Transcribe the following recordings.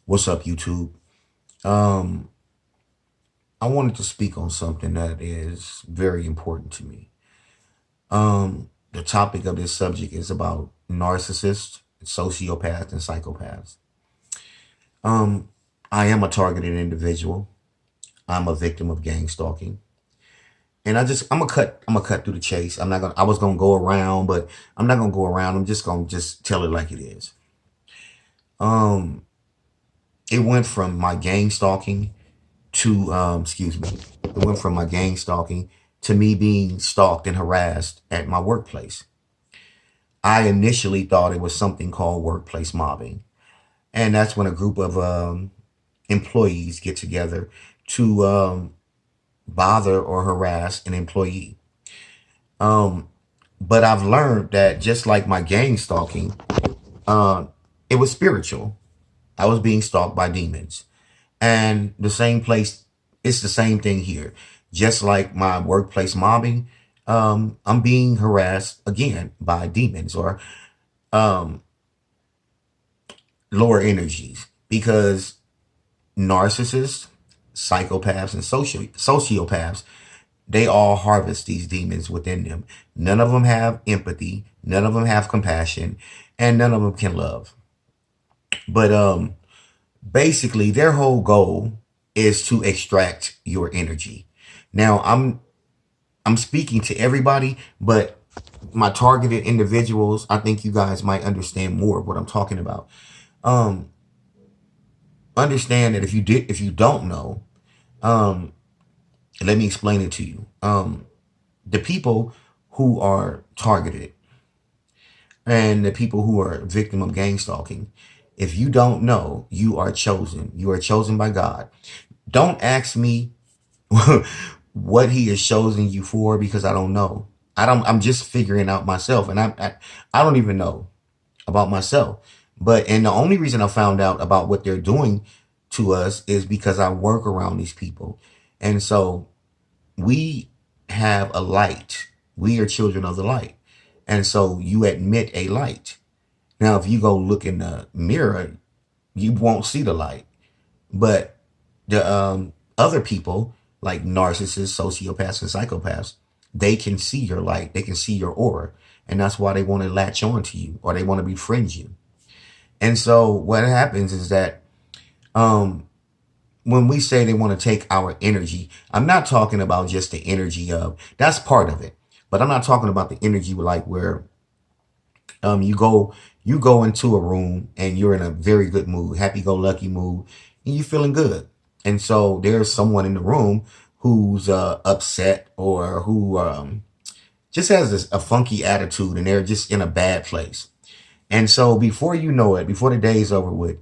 What's up, YouTube? Um, I wanted to speak on something that is very important to me. The topic of this subject is about narcissists, sociopaths, and psychopaths. Um, I am a targeted individual. I'm a victim of gang stalking. And I'm gonna cut through the chase. I was gonna go around, but I'm not gonna go around. I'm just gonna tell it like it is. Um, it went from my gang stalking to excuse me, it went from my gang stalking to me being stalked and harassed at my workplace. I initially thought it was something called workplace mobbing, and that's when a group of employees get together to bother or harass an employee. um, but I've learned that just like my gang stalking, uh, it was spiritual. I was being stalked by demons. And the same place, it's the same thing here. Just like my workplace mobbing, I'm being harassed again by demons or um, lower energies because narcissists, psychopaths, and sociopaths, they all harvest these demons within them. None of them have empathy, none of them have compassion, and none of them can love. But basically their whole goal is to extract your energy. Now I'm speaking to everybody, but my targeted individuals, I think you guys might understand more of what I'm talking about. Um Understand that if you don't know, um let me explain it to you. The people who are targeted and the people who are victim of gang stalking, if you don't know, you are chosen. You are chosen by God. Don't ask me what he has chosen you for because I don't know. I'm just figuring out myself, and I don't even know about myself. And the only reason I found out about what they're doing to us is because I work around these people. And so we have a light. We are children of the light. And so you admit a light. Now, if you go look in the mirror, you won't see the light. But the other people, like narcissists, sociopaths, and psychopaths, they can see your light. They can see your aura. And that's why they want to latch on to you or they want to befriend you. And so what happens is that um, when we say they want to take our energy, I'm not talking about just the energy of, that's part of it. But I'm not talking about the energy like where you go into a room and you're in a very good mood, happy-go-lucky mood, and you're feeling good. And so there's someone in the room who's upset or who just has a funky attitude and they're just in a bad place. And so before you know it, before the day is over with,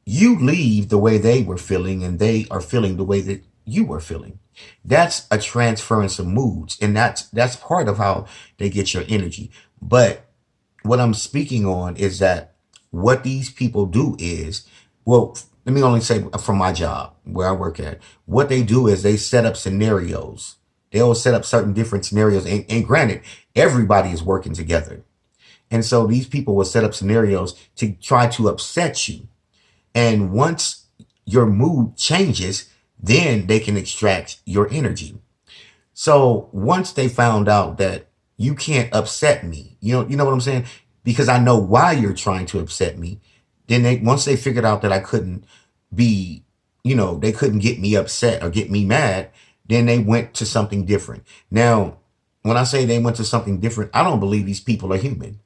you leave the way they were feeling and they are feeling the way that you were feeling. That's a transference of moods, and that's part of how they get your energy. But what I'm speaking on is that what these people do is, well, let me only say from my job where I work at, what they do is they set up scenarios. They'll set up certain different scenarios. And granted, everybody is working together. And so these people will set up scenarios to try to upset you. And once your mood changes, then they can extract your energy. So once they found out that you can't upset me, you know what I'm saying? Because I know why you're trying to upset me. Then once they figured out that I couldn't be, they couldn't get me upset or get me mad, then they went to something different. Now, when I say they went to something different, I don't believe these people are human.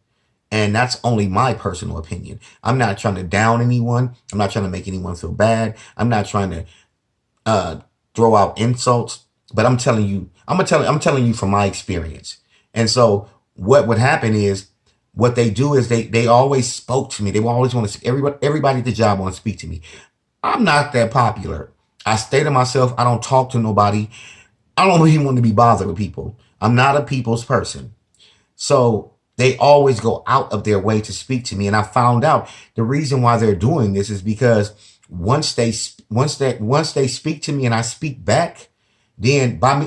And that's only my personal opinion. I'm not trying to down anyone. I'm not trying to make anyone feel bad. I'm not trying to throw out insults, but I'm telling you from my experience. And so what would happen is what they do is they always spoke to me. They always want to, everybody at the job want to speak to me. I'm not that popular. I stay to myself. I don't talk to nobody. I don't even want to be bothered with people. I'm not a people's person. So they always go out of their way to speak to me. And I found out the reason why they're doing this is because once they speak to me and I speak back, then by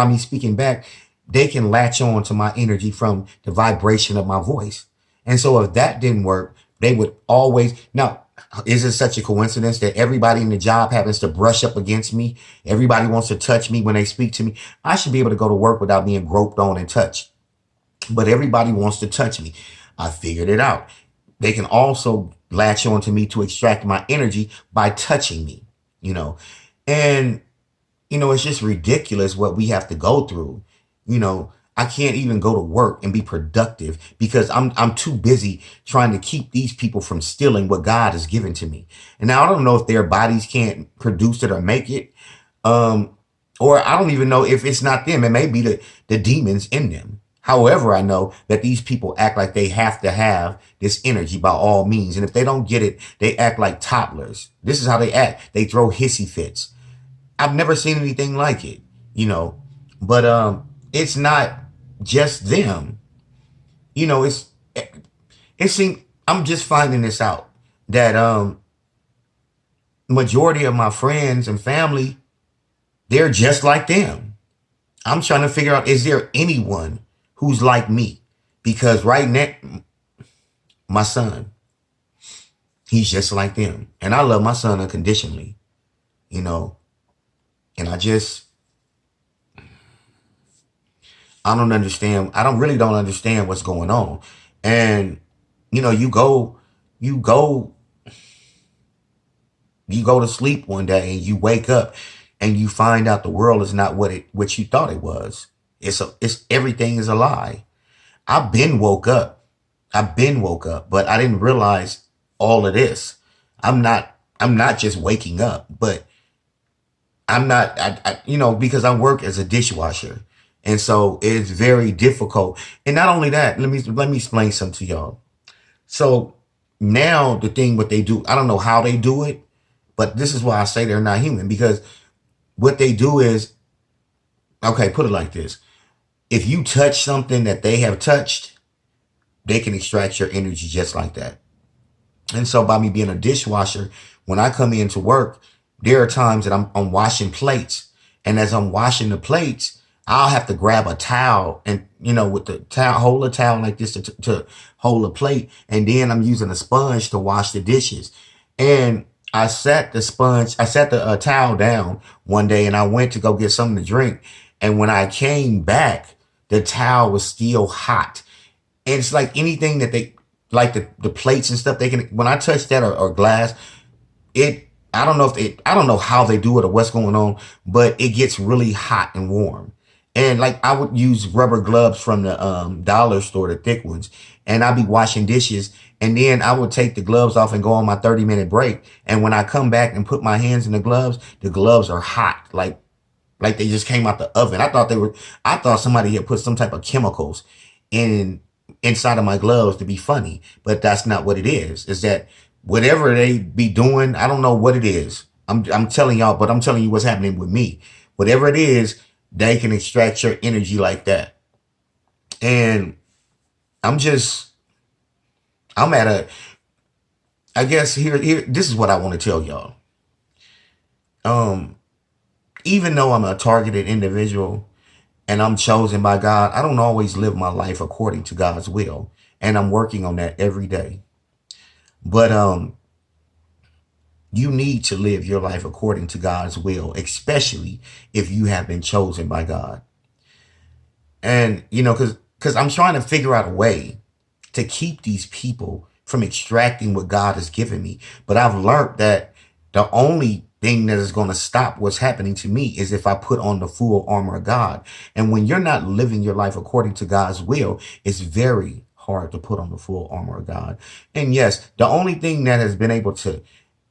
me speaking back, they can latch on to my energy from the vibration of my voice. And so if that didn't work, they would always, now Is it such a coincidence that everybody in the job happens to brush up against me? Everybody wants to touch me when they speak to me. I should be able to go to work without being groped on and touched. But everybody wants to touch me. I figured it out. They can also latch on to me to extract my energy by touching me, you know. And, it's just ridiculous what we have to go through. I can't even go to work and be productive because I'm too busy trying to keep these people from stealing what God has given to me. And now I don't know if their bodies can't produce it or make it. Or I don't even know if it's not them. It may be the demons in them. However, I know that these people act like they have to have this energy by all means. And if they don't get it, they act like toddlers. This is how they act. They throw hissy fits. I've never seen anything like it, but it's not just them. It seems I'm just finding this out that majority of my friends and family, they're just like them. I'm trying to figure out, is there anyone who's like me? Because right now, my son, he's just like them. And I love my son unconditionally, and I don't understand. I don't understand what's going on. And, you go to sleep one day and you wake up and you find out the world is not what you thought it was. It's everything is a lie. I've been woke up, but I didn't realize all of this. I'm not just waking up, but I'm not, because I work as a dishwasher. And so it's very difficult. And not only that, let me explain something to y'all. So now the thing, what they do, I don't know how they do it, but this is why I say they're not human, because what they do is, okay, put it like this. If you touch something that they have touched, they can extract your energy just like that. And so by me being a dishwasher, when I come into work, there are times that I'm washing plates. And as I'm washing the plates, I'll have to grab a towel and, with the towel, hold a towel like this to hold a plate. And then I'm using a sponge to wash the dishes. And I sat the towel down one day and I went to go get something to drink. And when I came back, the towel was still hot. And it's like anything that they, like the plates and stuff, they can, when I touch that or glass, I don't know how they do it or what's going on, but it gets really hot and warm. And like I would use rubber gloves from the dollar store, the thick ones, and I'd be washing dishes. And then I would take the gloves off and go on my 30-minute break. And when I come back and put my hands in the gloves are hot, like they just came out the oven. I thought somebody had put some type of chemicals inside of my gloves to be funny, but that's not what it is. Is that whatever they be doing, I don't know what it is. I'm telling y'all, but I'm telling you what's happening with me. Whatever it is, they can extract your energy like that. And I guess here, this is what I want to tell y'all. Even though I'm a targeted individual and I'm chosen by God, I don't always live my life according to God's will. And I'm working on that every day. But you need to live your life according to God's will, especially if you have been chosen by God. And, because I'm trying to figure out a way to keep these people from extracting what God has given me. But I've learned that the only thing that is going to stop what's happening to me is if I put on the full armor of God. And when you're not living your life according to God's will, it's very hard to put on the full armor of God. And yes, the only thing that has been able to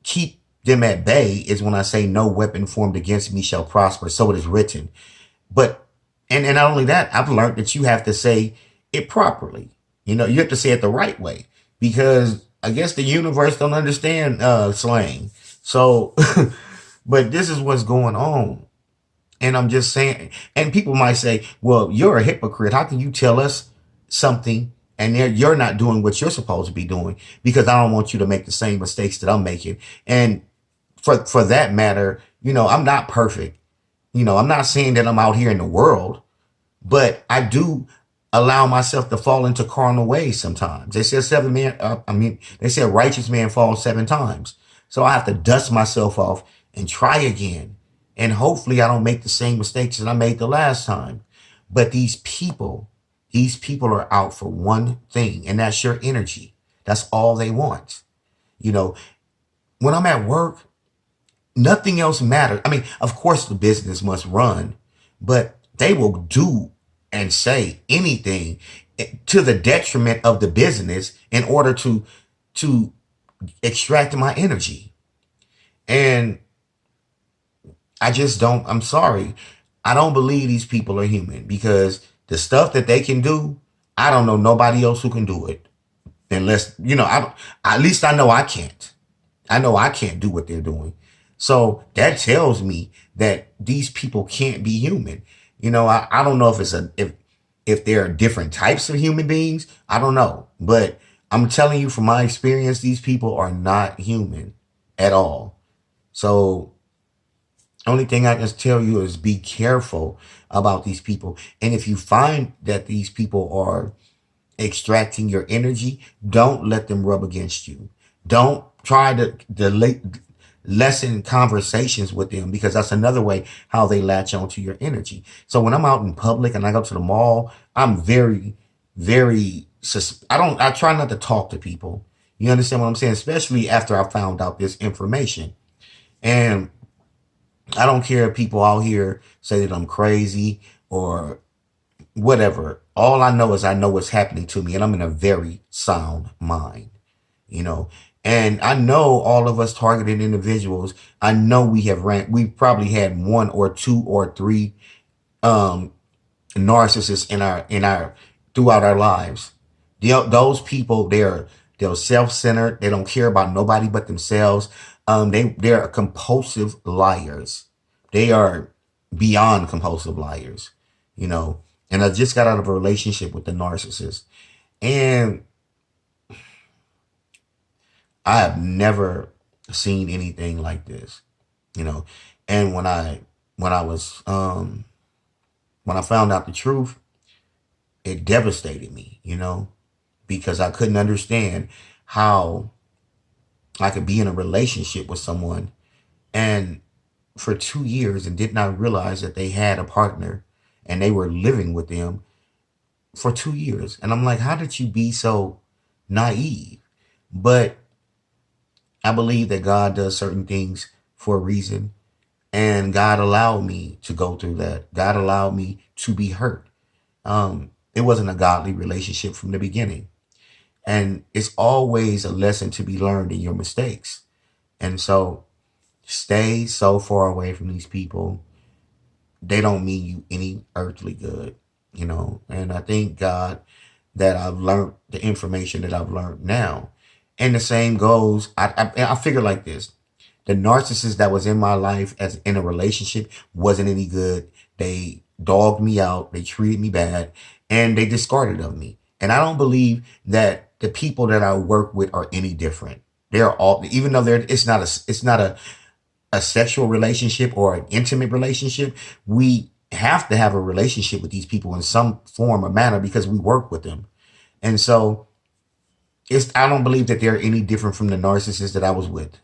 keep them at bay is when I say no weapon formed against me shall prosper. So it is written. But, and not only that, I've learned that you have to say it properly. You have to say it the right way, because I guess the universe don't understand slang. So, but this is what's going on. And I'm just saying, and people might say, well, you're a hypocrite. How can you tell us something and you're not doing what you're supposed to be doing? Because I don't want you to make the same mistakes that I'm making. And for that matter, I'm not perfect. I'm not saying that I'm out here in the world, but I do allow myself to fall into carnal ways sometimes. They said they said righteous man falls 7 times. So I have to dust myself off and try again. And hopefully I don't make the same mistakes that I made the last time. But these people are out for one thing, and that's your energy. That's all they want. You know, when I'm at work, nothing else matters. I mean, of course the business must run, but they will do and say anything to the detriment of the business in order to extract my energy. And I just don't, I'm sorry. I don't believe these people are human, because the stuff that they can do, I don't know nobody else who can do it. Unless, at least I know I can't. I know I can't do what they're doing. So that tells me that these people can't be human. I don't know if there are different types of human beings. I don't know. But I'm telling you from my experience, these people are not human at all. So only thing I can tell you is be careful about these people. And if you find that these people are extracting your energy, don't let them rub against you. Don't try to lessen conversations with them, because that's another way how they latch onto your energy. So when I'm out in public and I go to the mall, I'm very, very, I try not to talk to people. You understand what I'm saying? Especially after I found out this information. And I don't care if people out here say that I'm crazy or whatever. All I know is I know what's happening to me, and I'm in a very sound mind, And I know all of us targeted individuals. I know we probably had 1 or 2 or 3 narcissists in our throughout our lives. Those people, they're self-centered. They don't care about nobody but themselves. They're compulsive liars. They are beyond compulsive liars, And I just got out of a relationship with the narcissist, and I have never seen anything like this, And when I found out the truth, it devastated me, because I couldn't understand how I could be in a relationship with someone and for 2 years and did not realize that they had a partner and they were living with them for 2 years. And I'm like, how did you be so naive? But I believe that God does certain things for a reason. And God allowed me to go through that. God allowed me to be hurt. It wasn't a godly relationship from the beginning. And it's always a lesson to be learned in your mistakes. And so stay so far away from these people. They don't mean you any earthly good, And I thank God that I've learned the information that I've learned now. And the same goes, I figure like this. The narcissist that was in my life as in a relationship wasn't any good. They dogged me out. They treated me bad, and they discarded of me. And I don't believe that the people that I work with are any different. They're all, even though it's not a sexual relationship or an intimate relationship. We have to have a relationship with these people in some form or manner because we work with them. And so I don't believe that they're any different from the narcissists that I was with.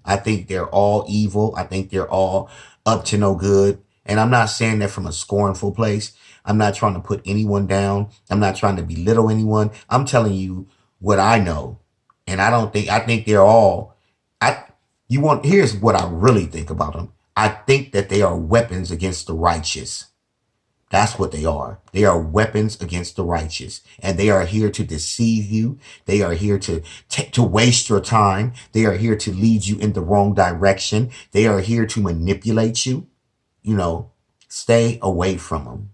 I think they're all evil. I think they're all up to no good. And I'm not saying that from a scornful place. I'm not trying to put anyone down. I'm not trying to belittle anyone. I'm telling you what I know. And I think they're all, here's what I really think about them. I think that they are weapons against the righteous. That's what they are. They are weapons against the righteous, and they are here to deceive you. They are here to waste your time. They are here to lead you in the wrong direction. They are here to manipulate you. Stay away from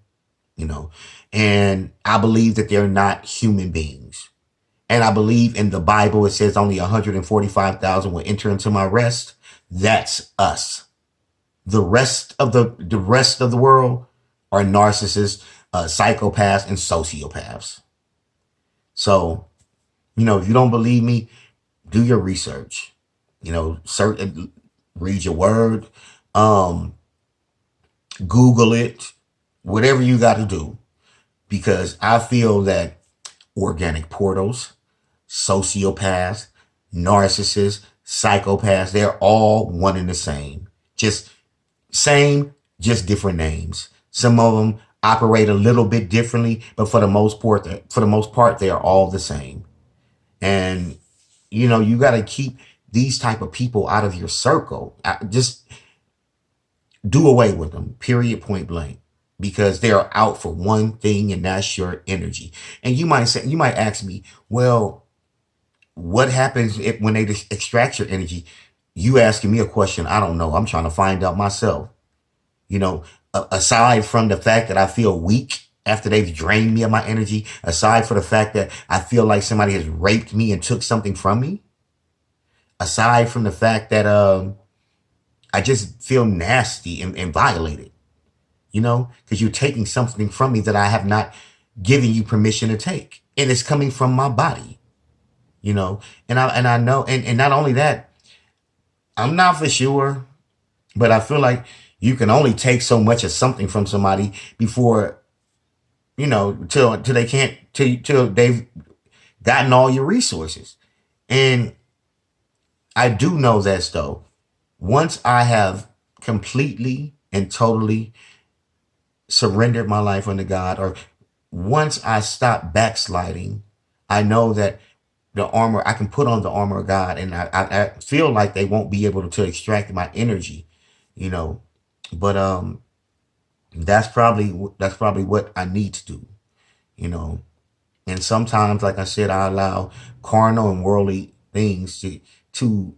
them, and I believe that they're not human beings. And I believe in the Bible, it says only 145,000 will enter into my rest. That's us. The rest of the world are narcissists, psychopaths, and sociopaths. So, if you don't believe me, do your research. Read your word, Google it, whatever you got to do. because I feel that organic portals, sociopaths, narcissists, psychopaths, they're all one and the same. Just same, just different names. Some of them operate a little bit differently, but for the most part, they are all the same. And you got to keep these type of people out of your circle. Just do away with them. Period. Point blank. Because they are out for one thing, and that's your energy. And you might ask me, well, what happens when they just extract your energy? You asking me a question, I don't know. I'm trying to find out myself. Aside from the fact that I feel weak after they've drained me of my energy, aside from the fact that I feel like somebody has raped me and took something from me, aside from the fact that I just feel nasty and violated, because you're taking something from me that I have not given you permission to take. And it's coming from my body, and I know, and not only that, I'm not for sure, but I feel like you can only take so much of something from somebody before, till they can't, till they've gotten all your resources. And I do know this though. Once I have completely and totally surrendered my life unto God, or once I stop backsliding, I know that I can put on the armor of God, and I feel like they won't be able to extract my energy, but that's probably what I need to do, and sometimes, like I said, I allow carnal and worldly things to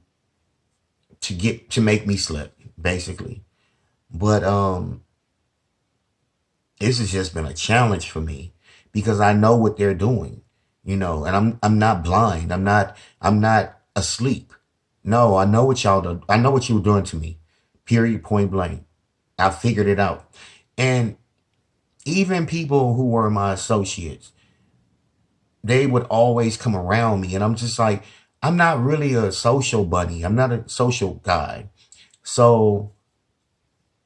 to make me slip, basically. But this has just been a challenge for me because I know what they're doing, and I'm not blind. I'm not asleep. No, I know what y'all do. I know what you were doing to me. Period. Point blank. I figured it out. And even people who were my associates, they would always come around me, and I'm just like, I'm not really a social bunny. I'm not a social guy. So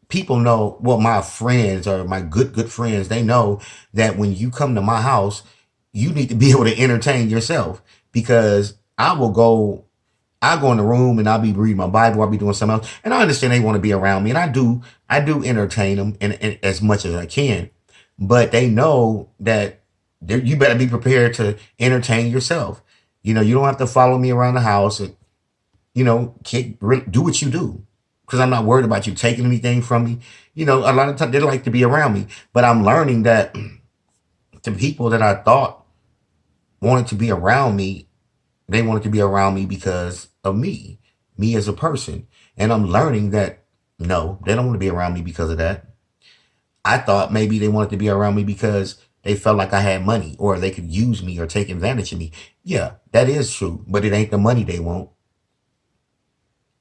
people know, well, my friends or my good friends, they know that when you come to my house, you need to be able to entertain yourself, because I go in the room and I'll be reading my Bible, I'll be doing something else. And I understand they want to be around me, and I do entertain them in as much as I can. But they know that you better be prepared to entertain yourself. You don't have to follow me around the house and, do what you do. Because I'm not worried about you taking anything from me. A lot of times they like to be around me. But I'm learning that the people that I thought wanted to be around me, they wanted to be around me because of me as a person. And I'm learning that, no, they don't want to be around me because of that. I thought maybe they wanted to be around me because they felt like I had money, or they could use me or take advantage of me. Yeah, that is true. But it ain't the money they want.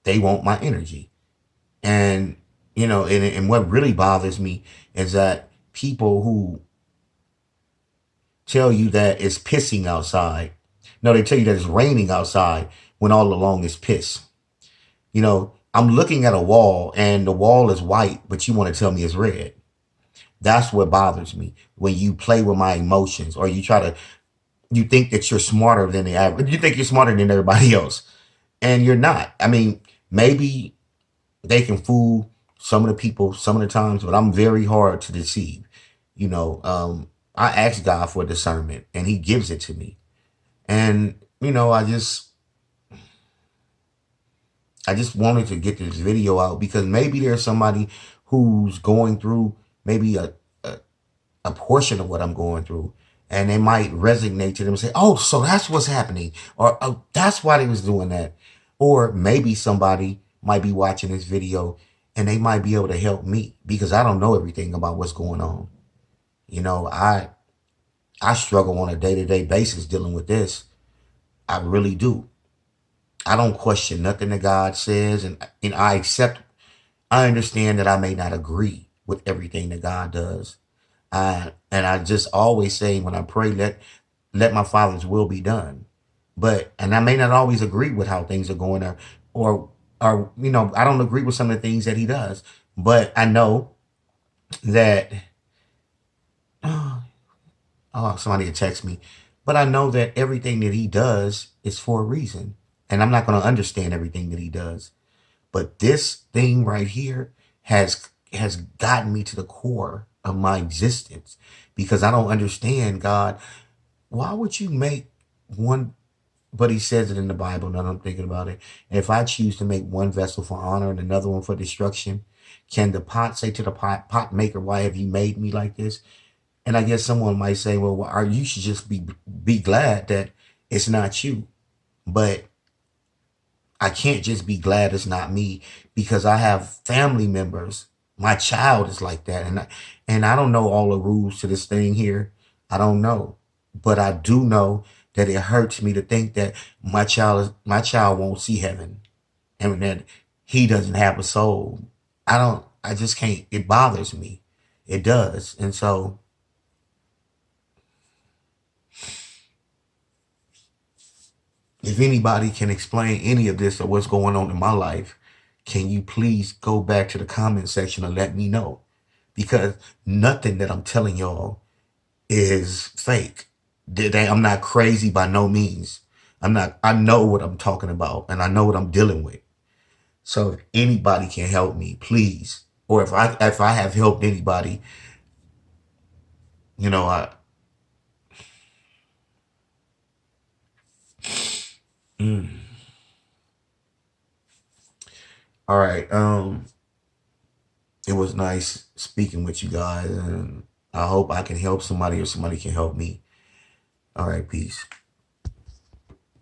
They want my energy. And, and what really bothers me is that people who tell you that it's pissing outside. No, they tell you that it's raining outside when all along it's piss. I'm looking at a wall and the wall is white, but you want to tell me it's red. That's what bothers me, when you play with my emotions, or you think that you're smarter than the average. You think you're smarter than everybody else, and you're not. I mean, maybe they can fool some of the people some of the times, but I'm very hard to deceive. I ask God for discernment, and He gives it to me. And I just wanted to get this video out because maybe there's somebody who's going through maybe a portion of what I'm going through, and they might resonate to them and say, oh, so that's what's happening, or oh, that's why they was doing that. Or maybe somebody might be watching this video and they might be able to help me, because I don't know everything about what's going on. I struggle on a day-to-day basis dealing with this. I really do. I don't question nothing that God says, and I understand that I may not agree with everything that God does. And I just always say when I pray, let my Father's will be done. And I may not always agree with how things are going, or I don't agree with some of the things that He does. But I know that Oh, somebody had text me. But I know that everything that he does is for a reason. And I'm not going to understand everything that he does. But this thing right here has gotten me to the core of my existence because I don't understand, God. Why would you make one? But he says it in the Bible, and I'm thinking about it. If I choose to make one vessel for honor and another one for destruction, can the pot say to the pot maker, "Why have you made me like this?" And I guess someone might say, "Well, are you should just be glad that it's not you." But I can't just be glad it's not me because I have family members. My child is like that, and I don't know all the rules to this thing here. I don't know, but I do know that it hurts me to think that my child won't see heaven, and that he doesn't have a soul. I don't. I just can't. It bothers me. It does, and so if anybody can explain any of this or what's going on in my life, can you please go back to the comment section and let me know? Because nothing that I'm telling y'all is fake. I'm not crazy by no means. I know what I'm talking about and I know what I'm dealing with. So if anybody can help me, please. Or if I have helped anybody, you know, mm. All right. It was nice speaking with you guys, and I hope I can help somebody or somebody can help me. All right, peace.